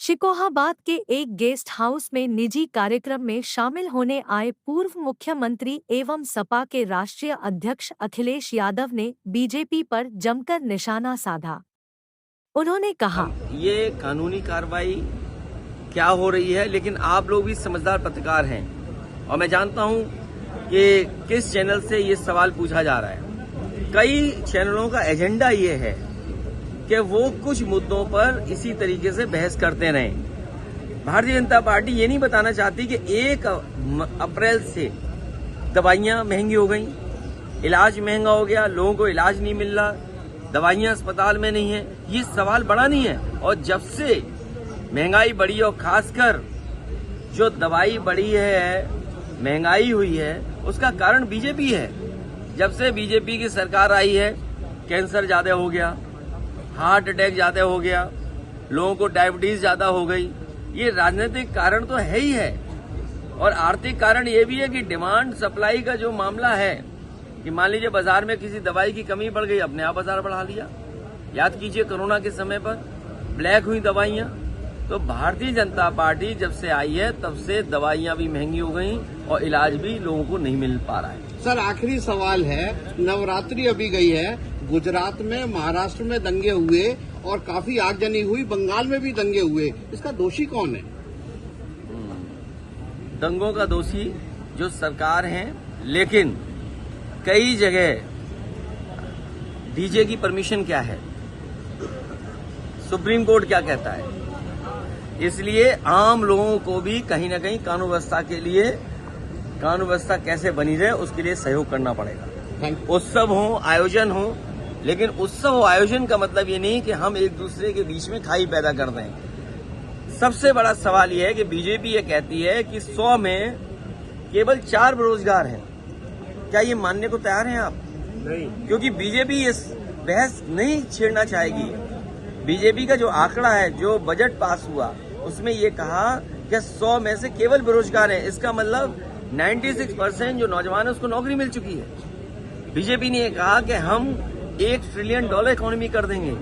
शिकोहाबाद के एक guest house में निजी कार्यक्रम में शामिल होने आए पूर्व मुख्यमंत्री एवं सपा के राष्ट्रीय अध्यक्ष अखिलेश यादव ने बीजेपी पर जमकर निशाना साधा। उन्होंने कहा, ये कानूनी कार्रवाई क्या हो रही है, लेकिन आप लोग भी समझदार पत्रकार हैं और मैं जानता हूं कि किस चैनल से ये सवाल पूछा जा रहा है। कई चैनलों का एजेंडा ये है कि वो कुछ मुद्दों पर इसी तरीके से बहस करते रहें। भारतीय जनता पार्टी ये नहीं बताना चाहती कि 1 अप्रैल से दवाइयां महंगी हो गई, इलाज महंगा हो गया, लोगों को इलाज नहीं मिल रहा, दवाइयां अस्पताल में नहीं है। ये सवाल बड़ा नहीं है। और जब से महंगाई बढ़ी और खासकर जो दवाई बढ़ी है, महंगाई हुई है, उसका कारण बीजेपी है। जब से बीजेपी की सरकार आई है, कैंसर ज्यादा हो गया, हार्ट अटैक ज्यादा हो गया, लोगों को डायबिटीज ज्यादा हो गई। ये राजनीतिक कारण तो है ही है और आर्थिक कारण ये भी है कि डिमांड सप्लाई का जो मामला है कि मान लीजिए बाजार में किसी दवाई की कमी बढ़ गई, अपने आप बाजार बढ़ा लिया। याद कीजिए कोरोना के समय पर ब्लैक हुई दवाइयां। तो भारतीय जनता पार्टी जब से आई है तब से दवाइयां भी महंगी हो गई और इलाज भी लोगों को नहीं मिल पा रहा है। सर, आखिरी सवाल है, नवरात्रि अभी गई है, गुजरात में, महाराष्ट्र में दंगे हुए और काफी आगजनी हुई, बंगाल में भी दंगे हुए, इसका दोषी कौन है? दंगों का दोषी जो सरकार है, लेकिन कई जगह डीजे की परमिशन क्या है, सुप्रीम कोर्ट क्या कहता है, इसलिए आम लोगों को भी कहीं न कहीं कानून व्यवस्था के लिए, कानून व्यवस्था कैसे बनी रहे उसके लिए सहयोग करना पड़ेगा। उत्सव हो, आयोजन हो, लेकिन उत्सव और आयोजन का मतलब ये नहीं कि हम एक दूसरे के बीच में खाई पैदा कर दें। सबसे बड़ा सवाल ये है कि बीजेपी ये कहती है कि 100 में केवल 4 बेरोजगार हैं। क्या ये मानने को तैयार हैं आप? नहीं, क्योंकि बीजेपी इस बहस नहीं छेड़ना चाहेगी। बीजेपी का जो आंकड़ा है, जो बजट पास हुआ, उसमें ये कहा कि 100 में से केवल बेरोजगार हैं। इसका मतलब 96% जो नौजवान है उसको नौकरी मिल चुकी है। बीजेपी ने कहा कि हम $1 ट्रिलियन इकोनॉमी कर देंगे,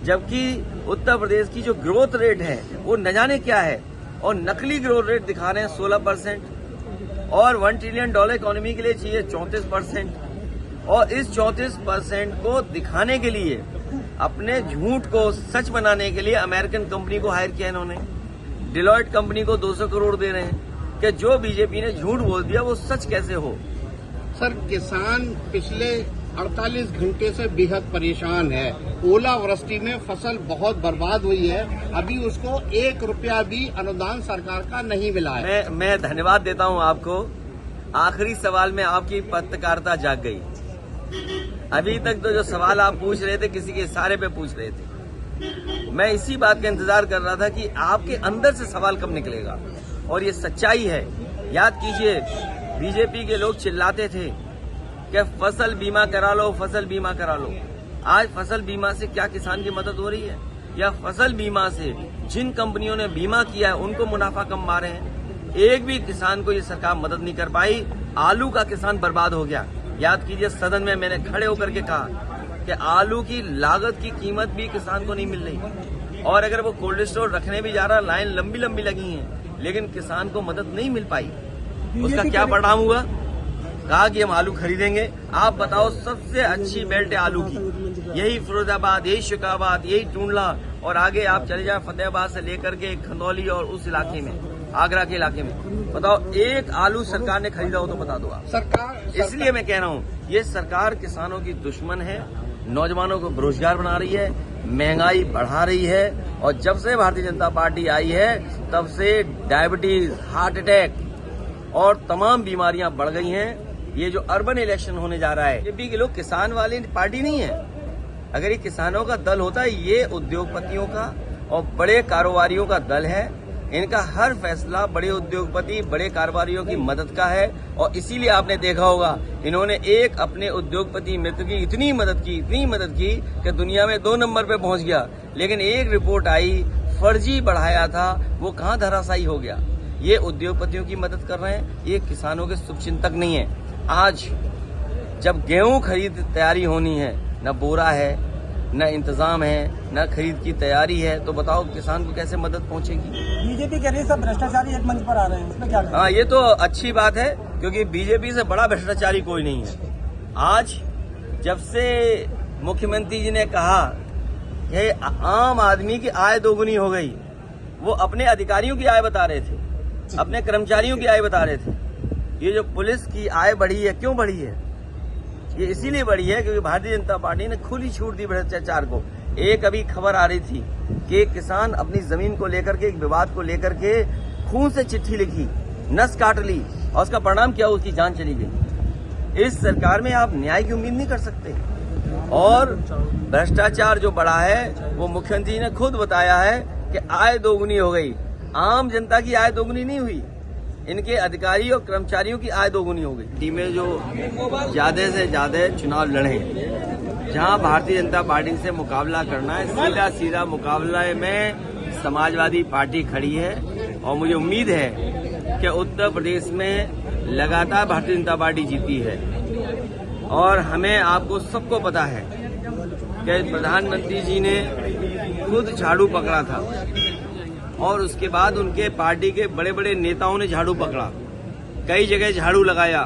जबकि उत्तर प्रदेश की जो ग्रोथ रेट है वो न जाने क्या है और नकली ग्रोथ रेट दिखा रहे हैं 16% और $1 ट्रिलियन इकोनॉमी के लिए चाहिए 34%। और इस 34% को दिखाने के लिए, अपने झूठ को सच बनाने के लिए अमेरिकन कंपनी को हायर किया इन्होंने। डिलॉयट कंपनी को 200 करोड़ दे रहे हैं कि जो बीजेपी ने झूठ बोल दिया वो सच कैसे हो। सर, किसान पिछले 48 घंटे से बेहद परेशान है। ओलावृष्टि में फसल बहुत बर्बाद हुई है, अभी उसको 1 रुपया भी अनुदान सरकार का नहीं मिला है। मैं धन्यवाद देता हूं आपको। आखिरी सवाल में आपकी पत्रकारिता जाग गई। अभी तक तो जो सवाल आप पूछ रहे थे किसी के इशारे पे पूछ रहे थे। मैं इसी बात का इंतजार कर रहा था कि आपके अंदर से सवाल कब निकलेगा, और ये सच्चाई है। याद कीजिए, बीजेपी के लोग चिल्लाते थे कि फसल बीमा करा लो, फसल बीमा करा लो। आज फसल बीमा से क्या किसान की मदद हो रही है? या फसल बीमा से जिन कंपनियों ने बीमा किया है उनको मुनाफा कम पा रहे हैं? एक भी किसान को ये सरकार मदद नहीं कर पाई। आलू का किसान बर्बाद हो गया। याद कीजिए, सदन में मैंने खड़े होकर के कहा कि आलू की लागत की कीमत भी किसान को नहीं मिल रही, और अगर वो कोल्ड स्टोर रखने भी जा रहा, लाइन लंबी लंबी लगी है, लेकिन किसान को मदद नहीं मिल पाई। उसका क्या परिणाम हुआ? कहा कि हम आलू खरीदेंगे। आप बताओ, सबसे अच्छी बेल्ट है आलू की, यही फिरोजाबाद, यही शिकाबाद, यही टूंडला, और आगे आप चले जाए फतेहाबाद से लेकर के खंदौली और उस इलाके में, आगरा के इलाके में। बताओ, एक आलू सरकार ने खरीदा हो तो बता दो आप। सरकार इसलिए मैं कह रहा हूँ, ये सरकार किसानों की दुश्मन है, नौजवानों को बेरोजगार बना रही है, महंगाई बढ़ा रही है। और जब से भारतीय जनता पार्टी आई है तब से डायबिटीज, हार्ट अटैक और तमाम बीमारियां बढ़ गई हैं। ये जो अर्बन इलेक्शन होने जा रहा है, बीजेपी के लोग किसान वाली पार्टी नहीं है। अगर ये किसानों का दल होता, ये उद्योगपतियों का और बड़े कारोबारियों का दल है। इनका हर फैसला बड़े उद्योगपति, बड़े कारोबारियों की मदद का है। और इसीलिए आपने देखा होगा, इन्होंने एक अपने उद्योगपति मित्र की इतनी मदद की कि दुनिया में 2 नंबर पे पहुंच गया। लेकिन एक रिपोर्ट आई, फर्जी बढ़ाया था, वो कहां धराशायी हो गया। ये उद्योगपतियों की मदद कर रहे हैं, ये किसानों के शुभचिंतक नहीं है। आज जब गेहूं खरीद तैयारी होनी है, न बोरा है, न इंतजाम है, न खरीद की तैयारी है, तो बताओ किसान को कैसे मदद पहुंचेगी। बीजेपी कह रही है सब भ्रष्टाचारी एक मंच पर आ रहे हैं, इसमें क्या कहें? हाँ, ये तो अच्छी बात है, क्योंकि बीजेपी से बड़ा भ्रष्टाचारी कोई नहीं है। आज जब से मुख्यमंत्री जी ने कहा कि आम आदमी की आय दोगुनी हो गई, वो अपने अधिकारियों की आय बता रहे थे, अपने कर्मचारियों की आय बता रहे थे। ये जो पुलिस की आय बढ़ी है, क्यों बढ़ी है? ये इसीलिए बढ़ी है क्योंकि भारतीय जनता पार्टी ने खुली छूट दी भ्रष्टाचार को। एक अभी खबर आ रही थी कि एक किसान अपनी जमीन को लेकर के, एक विवाद को लेकर के खून से चिट्ठी लिखी, नस काट ली, और उसका परिणाम क्या, उसकी जान चली गई। इस सरकार में आप न्याय की उम्मीद नहीं कर सकते। और भ्रष्टाचार जो बढ़ा है, वो मुख्यमंत्री ने खुद बताया है कि आय दोगुनी हो गई। आम जनता की आय दोगुनी नहीं हुई, इनके अधिकारी और कर्मचारियों की आय दोगुनी हो गई। टीमें जो ज्यादा से ज्यादा चुनाव लड़े, जहां भारतीय जनता पार्टी से मुकाबला करना है, सीधा सीधा मुकाबला में समाजवादी पार्टी खड़ी है। और मुझे उम्मीद है कि उत्तर प्रदेश में लगातार भारतीय जनता पार्टी जीती है। और हमें, आपको सबको पता है कि प्रधानमंत्री जी ने खुद झाड़ू पकड़ा था, और उसके बाद उनके पार्टी के बड़े बड़े नेताओं ने झाड़ू पकड़ा, कई जगह झाड़ू लगाया,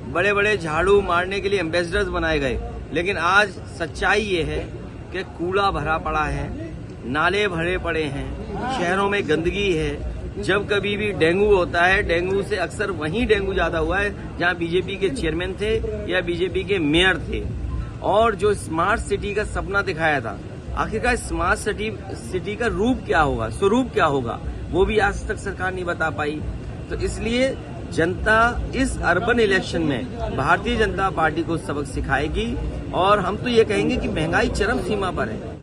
बड़े बड़े झाड़ू मारने के लिए एम्बेसडर्स बनाए गए। लेकिन आज सच्चाई ये है कि कूड़ा भरा पड़ा है, नाले भरे पड़े हैं, शहरों में गंदगी है। जब कभी भी डेंगू होता है, डेंगू से अक्सर वहीं डेंगू ज्यादा हुआ है जहां बीजेपी के चेयरमैन थे या बीजेपी के मेयर थे। और जो स्मार्ट सिटी का सपना दिखाया था, आखिरकार स्मार्ट सिटी का रूप क्या होगा, स्वरूप क्या होगा, वो भी आज तक सरकार नहीं बता पाई। तो इसलिए जनता इस अर्बन इलेक्शन में भारतीय जनता पार्टी को सबक सिखाएगी। और हम तो ये कहेंगे कि महंगाई चरम सीमा पर है।